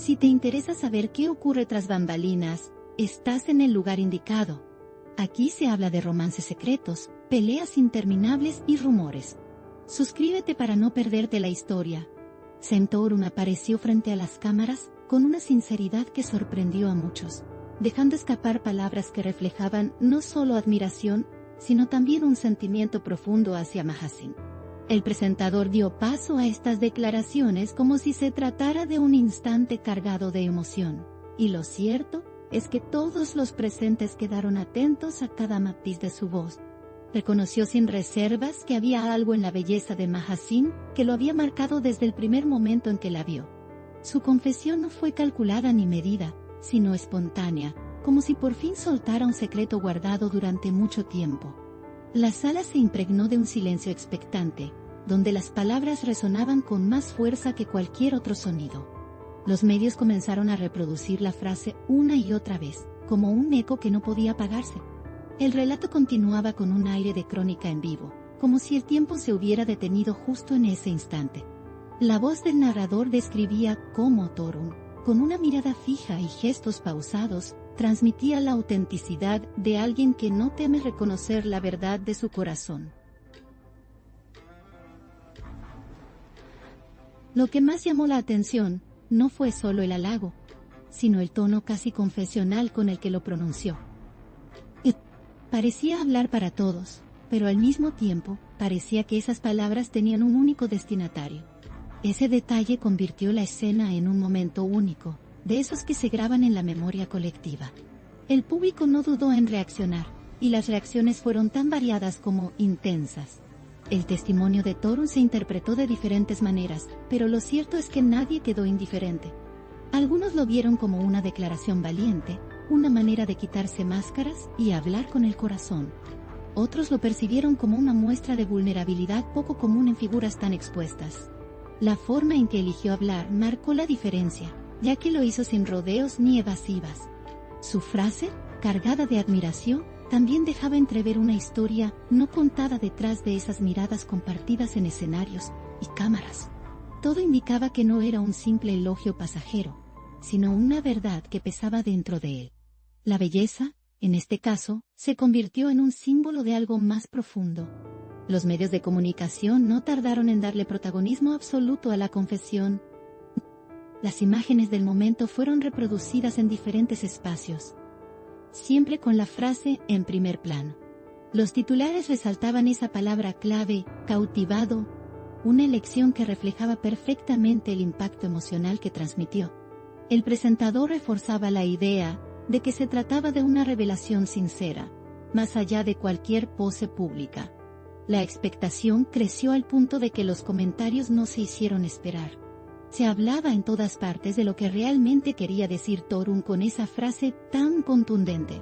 Si te interesa saber qué ocurre tras bambalinas, estás en el lugar indicado. Aquí se habla de romances secretos, peleas interminables y rumores. Suscríbete para no perderte la historia. Sam Torun apareció frente a las cámaras con una sinceridad que sorprendió a muchos, dejando escapar palabras que reflejaban no solo admiración, sino también un sentimiento profundo hacia Mahasín. El presentador dio paso a estas declaraciones como si se tratara de un instante cargado de emoción, y lo cierto es que todos los presentes quedaron atentos a cada matiz de su voz. Reconoció sin reservas que había algo en la belleza de Mahasín que lo había marcado desde el primer momento en que la vio. Su confesión no fue calculada ni medida, sino espontánea, como si por fin soltara un secreto guardado durante mucho tiempo. La sala se impregnó de un silencio expectante, donde las palabras resonaban con más fuerza que cualquier otro sonido. Los medios comenzaron a reproducir la frase una y otra vez, como un eco que no podía apagarse. El relato continuaba con un aire de crónica en vivo, como si el tiempo se hubiera detenido justo en ese instante. La voz del narrador describía cómo Torun, con una mirada fija y gestos pausados, transmitía la autenticidad de alguien que no teme reconocer la verdad de su corazón. Lo que más llamó la atención no fue solo el halago, sino el tono casi confesional con el que lo pronunció. Parecía hablar para todos, pero al mismo tiempo, parecía que esas palabras tenían un único destinatario. Ese detalle convirtió la escena en un momento único, de esos que se graban en la memoria colectiva. El público no dudó en reaccionar, y las reacciones fueron tan variadas como intensas. El testimonio de Torun se interpretó de diferentes maneras, pero lo cierto es que nadie quedó indiferente. Algunos lo vieron como una declaración valiente, una manera de quitarse máscaras y hablar con el corazón. Otros lo percibieron como una muestra de vulnerabilidad poco común en figuras tan expuestas. La forma en que eligió hablar marcó la diferencia, ya que lo hizo sin rodeos ni evasivas. Su frase, cargada de admiración, también dejaba entrever una historia no contada detrás de esas miradas compartidas en escenarios y cámaras. Todo indicaba que no era un simple elogio pasajero, sino una verdad que pesaba dentro de él. La belleza, en este caso, se convirtió en un símbolo de algo más profundo. Los medios de comunicación no tardaron en darle protagonismo absoluto a la confesión. Las imágenes del momento fueron reproducidas en diferentes espacios, siempre con la frase en primer plano. Los titulares resaltaban esa palabra clave, cautivado, una elección que reflejaba perfectamente el impacto emocional que transmitió. El presentador reforzaba la idea de que se trataba de una revelación sincera, más allá de cualquier pose pública. La expectación creció al punto de que los comentarios no se hicieron esperar. Se hablaba en todas partes de lo que realmente quería decir Torun con esa frase tan contundente.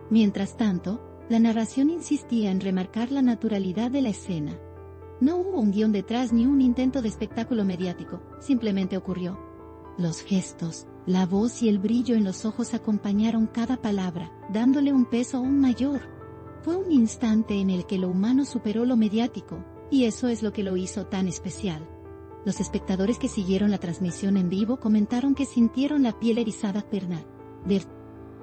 Mientras tanto, la narración insistía en remarcar la naturalidad de la escena. No hubo un guión detrás ni un intento de espectáculo mediático, simplemente ocurrió. Los gestos, la voz y el brillo en los ojos acompañaron cada palabra, dándole un peso aún mayor. Fue un instante en el que lo humano superó lo mediático, y eso es lo que lo hizo tan especial. Los espectadores que siguieron la transmisión en vivo comentaron que sintieron la piel erizada perna.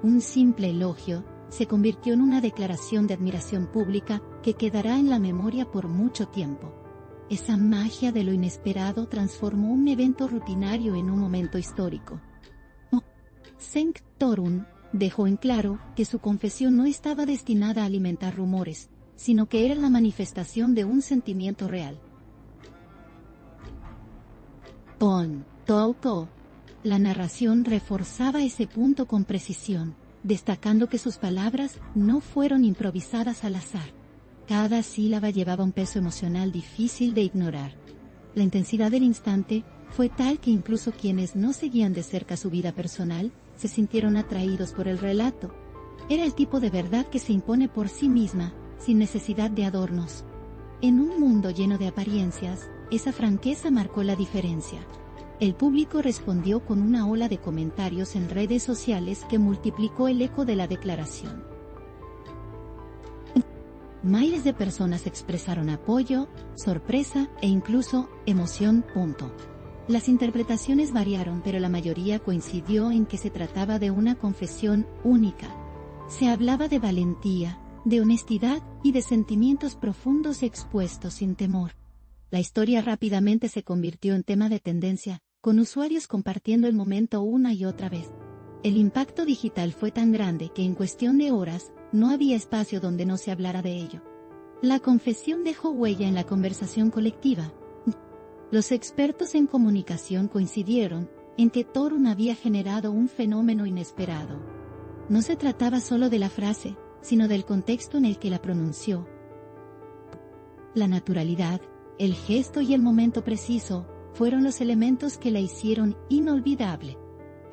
Un simple elogio se convirtió en una declaración de admiración pública que quedará en la memoria por mucho tiempo. Esa magia de lo inesperado transformó un evento rutinario en un momento histórico. Sam Torun dejó en claro que su confesión no estaba destinada a alimentar rumores, sino que era la manifestación de un sentimiento real. La narración reforzaba ese punto con precisión, destacando que sus palabras no fueron improvisadas al azar. Cada sílaba llevaba un peso emocional difícil de ignorar. La intensidad del instante fue tal que incluso quienes no seguían de cerca su vida personal, se sintieron atraídos por el relato. Era el tipo de verdad que se impone por sí misma, sin necesidad de adornos. En un mundo lleno de apariencias, esa franqueza marcó la diferencia. El público respondió con una ola de comentarios en redes sociales que multiplicó el eco de la declaración. Miles de personas expresaron apoyo, sorpresa e incluso emoción. Las interpretaciones variaron, pero la mayoría coincidió en que se trataba de una confesión única. Se hablaba de valentía, de honestidad y de sentimientos profundos expuestos sin temor. La historia rápidamente se convirtió en tema de tendencia, con usuarios compartiendo el momento una y otra vez. El impacto digital fue tan grande que en cuestión de horas, no había espacio donde no se hablara de ello. La confesión dejó huella en la conversación colectiva. Los expertos en comunicación coincidieron en que Torun había generado un fenómeno inesperado. No se trataba solo de la frase, sino del contexto en el que la pronunció. La naturalidad, el gesto y el momento preciso fueron los elementos que la hicieron inolvidable.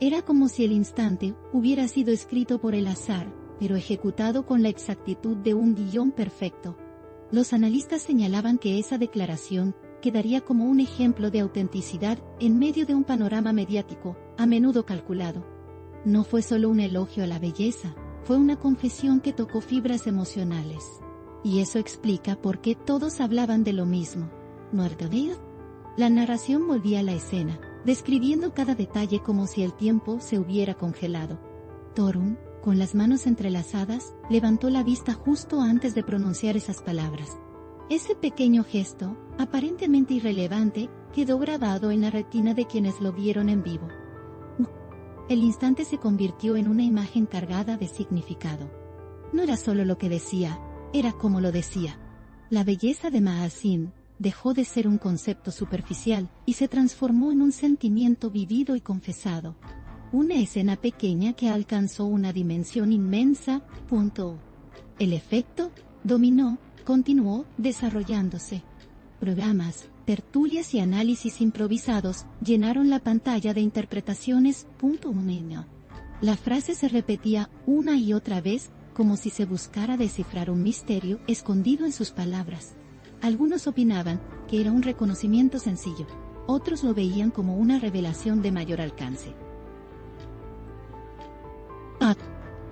Era como si el instante hubiera sido escrito por el azar, pero ejecutado con la exactitud de un guión perfecto. Los analistas señalaban que esa declaración quedaría como un ejemplo de autenticidad en medio de un panorama mediático, a menudo calculado. No fue solo un elogio a la belleza, fue una confesión que tocó fibras emocionales. Y eso explica por qué todos hablaban de lo mismo. ¿No es verdad? La narración volvía a la escena, describiendo cada detalle como si el tiempo se hubiera congelado. Torun, con las manos entrelazadas, levantó la vista justo antes de pronunciar esas palabras. Ese pequeño gesto, aparentemente irrelevante, quedó grabado en la retina de quienes lo vieron en vivo. El instante se convirtió en una imagen cargada de significado. No era solo lo que decía, era cómo lo decía. La belleza de Mahazin dejó de ser un concepto superficial y se transformó en un sentimiento vivido y confesado. Una escena pequeña que alcanzó una dimensión inmensa. El efecto dominó, continuó desarrollándose. Programas, tertulias y análisis improvisados llenaron la pantalla de interpretaciones. La frase se repetía una y otra vez, como si se buscara descifrar un misterio escondido en sus palabras. Algunos opinaban que era un reconocimiento sencillo, otros lo veían como una revelación de mayor alcance.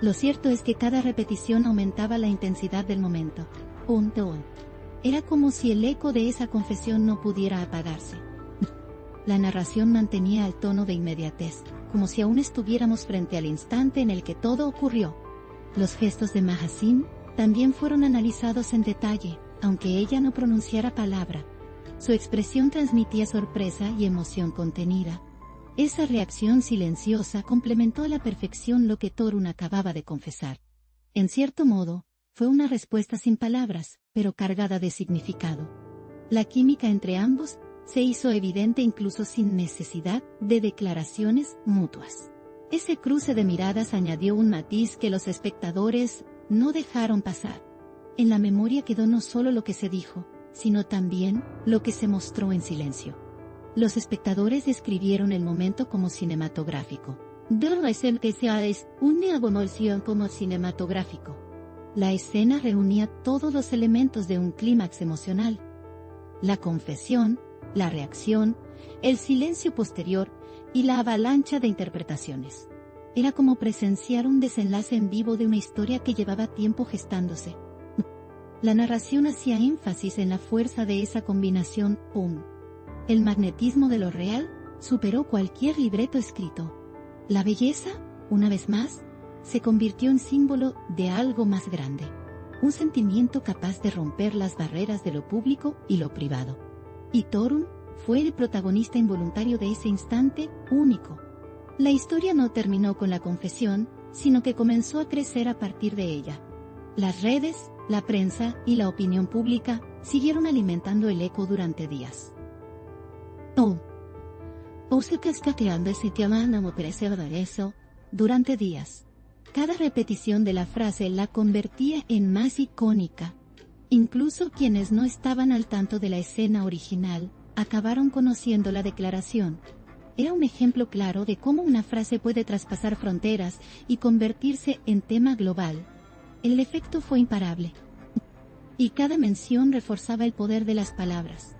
Lo cierto es que cada repetición aumentaba la intensidad del momento. Era como si el eco de esa confesión no pudiera apagarse. La narración mantenía el tono de inmediatez, como si aún estuviéramos frente al instante en el que todo ocurrió. Los gestos de Mahazin también fueron analizados en detalle, aunque ella no pronunciara palabra. Su expresión transmitía sorpresa y emoción contenida. Esa reacción silenciosa complementó a la perfección lo que Torun acababa de confesar. En cierto modo, fue una respuesta sin palabras, pero cargada de significado. La química entre ambos se hizo evidente incluso sin necesidad de declaraciones mutuas. Ese cruce de miradas añadió un matiz que los espectadores no dejaron pasar. En la memoria quedó no solo lo que se dijo, sino también lo que se mostró en silencio. Los espectadores describieron el momento como cinematográfico. Es una emoción como cinematográfico. La escena reunía todos los elementos de un clímax emocional. La confesión, la reacción, el silencio posterior y la avalancha de interpretaciones. Era como presenciar un desenlace en vivo de una historia que llevaba tiempo gestándose. La narración hacía énfasis en la fuerza de esa combinación. El magnetismo de lo real superó cualquier libreto escrito. La belleza, una vez más, se convirtió en símbolo de algo más grande. Un sentimiento capaz de romper las barreras de lo público y lo privado. Y Torun fue el protagonista involuntario de ese instante único. La historia no terminó con la confesión, sino que comenzó a crecer a partir de ella. Las redes, la prensa y la opinión pública siguieron alimentando el eco durante días. Durante días. Cada repetición de la frase la convertía en más icónica. Incluso quienes no estaban al tanto de la escena original, acabaron conociendo la declaración. Era un ejemplo claro de cómo una frase puede traspasar fronteras y convertirse en tema global. El efecto fue imparable. Y cada mención reforzaba el poder de las palabras.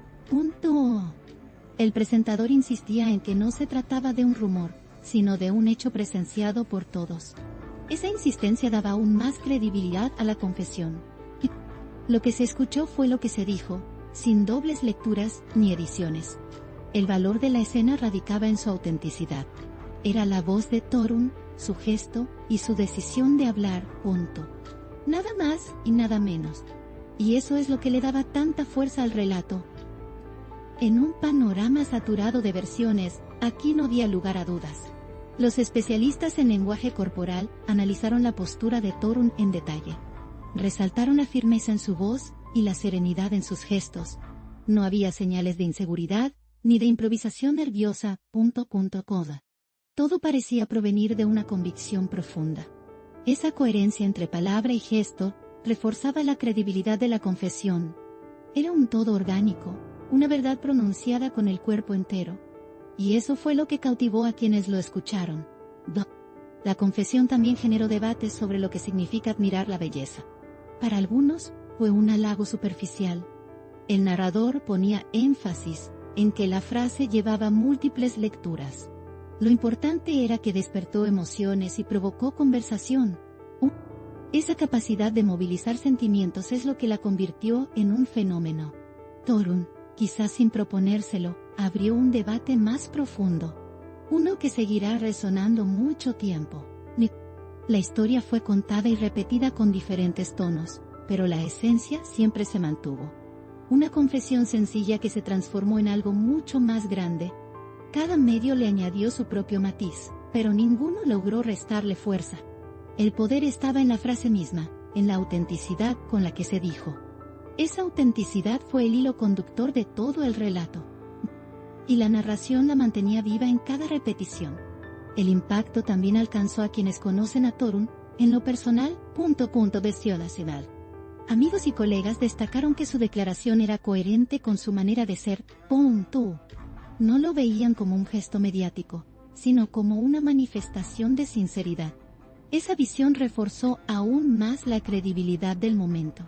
El presentador insistía en que no se trataba de un rumor, sino de un hecho presenciado por todos. Esa insistencia daba aún más credibilidad a la confesión. Lo que se escuchó fue lo que se dijo, sin dobles lecturas ni ediciones. El valor de la escena radicaba en su autenticidad. Era la voz de Torunn, su gesto y su decisión de hablar, punto. Nada más y nada menos. Y eso es lo que le daba tanta fuerza al relato. En un panorama saturado de versiones, aquí no había lugar a dudas. Los especialistas en lenguaje corporal analizaron la postura de Torunn en detalle. Resaltaron la firmeza en su voz y la serenidad en sus gestos. No había señales de inseguridad, ni de improvisación nerviosa, coda. Todo parecía provenir de una convicción profunda. Esa coherencia entre palabra y gesto reforzaba la credibilidad de la confesión. Era un todo orgánico, una verdad pronunciada con el cuerpo entero. Y eso fue lo que cautivó a quienes lo escucharon. La confesión también generó debates sobre lo que significa admirar la belleza. Para algunos, fue un halago superficial. El narrador ponía énfasis en que la frase llevaba múltiples lecturas. Lo importante era que despertó emociones y provocó conversación. Esa capacidad de movilizar sentimientos es lo que la convirtió en un fenómeno. Torunn, quizás sin proponérselo, abrió un debate más profundo. Uno que seguirá resonando mucho tiempo. La historia fue contada y repetida con diferentes tonos, pero la esencia siempre se mantuvo. Una confesión sencilla que se transformó en algo mucho más grande. Cada medio le añadió su propio matiz, pero ninguno logró restarle fuerza. El poder estaba en la frase misma, en la autenticidad con la que se dijo. Esa autenticidad fue el hilo conductor de todo el relato. Y la narración la mantenía viva en cada repetición. El impacto también alcanzó a quienes conocen a Torunn, en lo personal, besó la ciudad. Amigos y colegas destacaron que su declaración era coherente con su manera de ser, No lo veían como un gesto mediático, sino como una manifestación de sinceridad. Esa visión reforzó aún más la credibilidad del momento.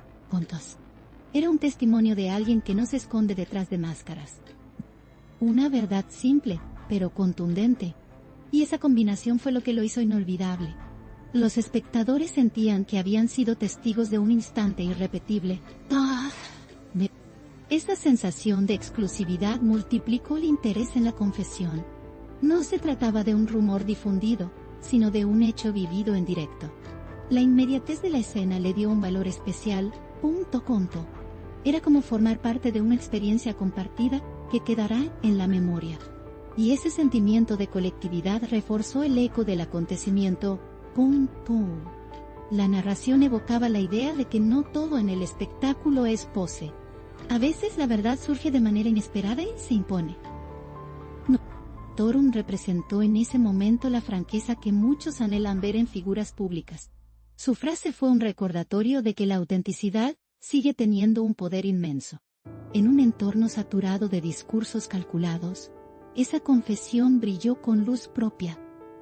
Era un testimonio de alguien que no se esconde detrás de máscaras. Una verdad simple, pero contundente. Y esa combinación fue lo que lo hizo inolvidable. Los espectadores sentían que habían sido testigos de un instante irrepetible. Esta sensación de exclusividad multiplicó el interés en la confesión. No se trataba de un rumor difundido, sino de un hecho vivido en directo. La inmediatez de la escena le dio un valor especial. Era como formar parte de una experiencia compartida que quedará en la memoria. Y ese sentimiento de colectividad reforzó el eco del acontecimiento. La narración evocaba la idea de que no todo en el espectáculo es pose. A veces la verdad surge de manera inesperada y se impone. Torunn representó en ese momento la franqueza que muchos anhelan ver en figuras públicas. Su frase fue un recordatorio de que la autenticidad sigue teniendo un poder inmenso. En un entorno saturado de discursos calculados, esa confesión brilló con luz propia.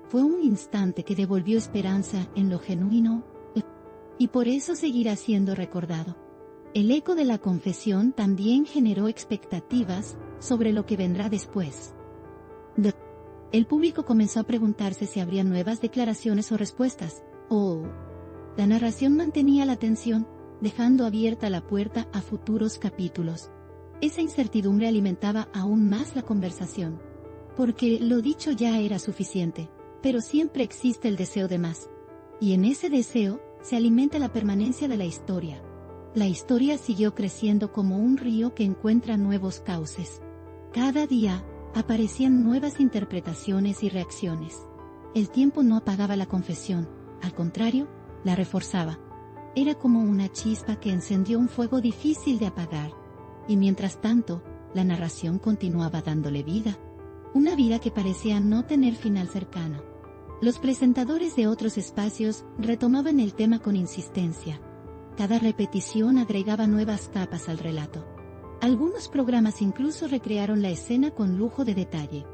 Fue un instante que devolvió esperanza en lo genuino, y por eso seguirá siendo recordado. El eco de la confesión también generó expectativas sobre lo que vendrá después. El público comenzó a preguntarse si habría nuevas declaraciones o respuestas, la narración mantenía la tensión, dejando abierta la puerta a futuros capítulos. Esa incertidumbre alimentaba aún más la conversación. Porque lo dicho ya era suficiente, pero siempre existe el deseo de más. Y en ese deseo, se alimenta la permanencia de la historia. La historia siguió creciendo como un río que encuentra nuevos cauces. Cada día, aparecían nuevas interpretaciones y reacciones. El tiempo no apagaba la confesión, al contrario, la reforzaba. Era como una chispa que encendió un fuego difícil de apagar. Y mientras tanto, la narración continuaba dándole vida. Una vida que parecía no tener final cercano. Los presentadores de otros espacios retomaban el tema con insistencia. Cada repetición agregaba nuevas capas al relato. Algunos programas incluso recrearon la escena con lujo de detalle.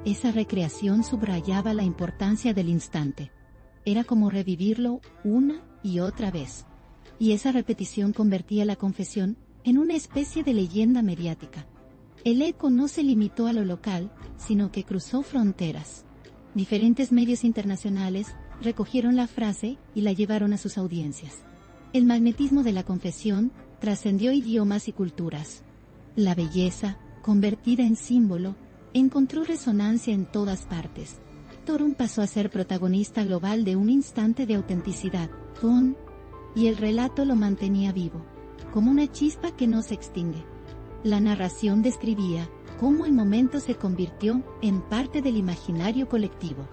Esa recreación subrayaba la importancia del instante. Era como revivirlo una y otra vez. Y esa repetición convertía la confesión en una especie de leyenda mediática. El eco no se limitó a lo local, sino que cruzó fronteras. Diferentes medios internacionales recogieron la frase y la llevaron a sus audiencias. El magnetismo de la confesión trascendió idiomas y culturas. La belleza, convertida en símbolo, encontró resonancia en todas partes. Torun pasó a ser protagonista global de un instante de autenticidad, y el relato lo mantenía vivo, como una chispa que no se extingue. La narración describía cómo el momento se convirtió en parte del imaginario colectivo.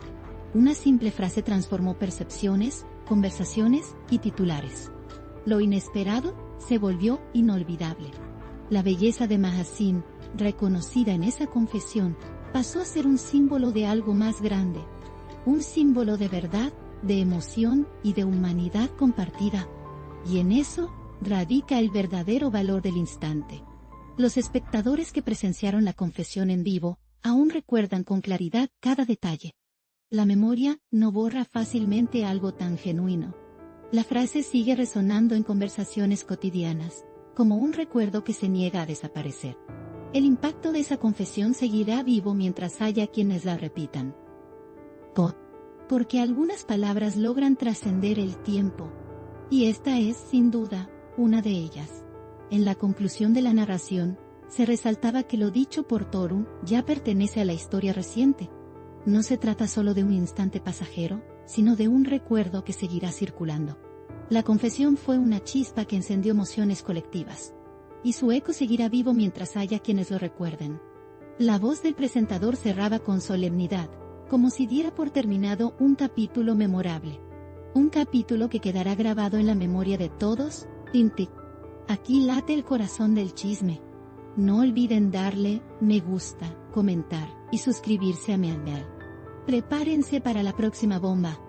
Una simple frase transformó percepciones, conversaciones y titulares. Lo inesperado se volvió inolvidable. La belleza de Mahasín, reconocida en esa confesión, pasó a ser un símbolo de algo más grande. Un símbolo de verdad, de emoción y de humanidad compartida. Y en eso radica el verdadero valor del instante. Los espectadores que presenciaron la confesión en vivo, aún recuerdan con claridad cada detalle. La memoria no borra fácilmente algo tan genuino. La frase sigue resonando en conversaciones cotidianas, como un recuerdo que se niega a desaparecer. El impacto de esa confesión seguirá vivo mientras haya quienes la repitan. Porque algunas palabras logran trascender el tiempo. Y esta es, sin duda, una de ellas. En la conclusión de la narración, se resaltaba que lo dicho por Torun ya pertenece a la historia reciente. No se trata solo de un instante pasajero, sino de un recuerdo que seguirá circulando. La confesión fue una chispa que encendió emociones colectivas. Y su eco seguirá vivo mientras haya quienes lo recuerden. La voz del presentador cerraba con solemnidad, como si diera por terminado un capítulo memorable. Un capítulo que quedará grabado en la memoria de todos. Tintic. Aquí late el corazón del chisme. No olviden darle me gusta, comentar y suscribirse a mi canal. Prepárense para la próxima bomba.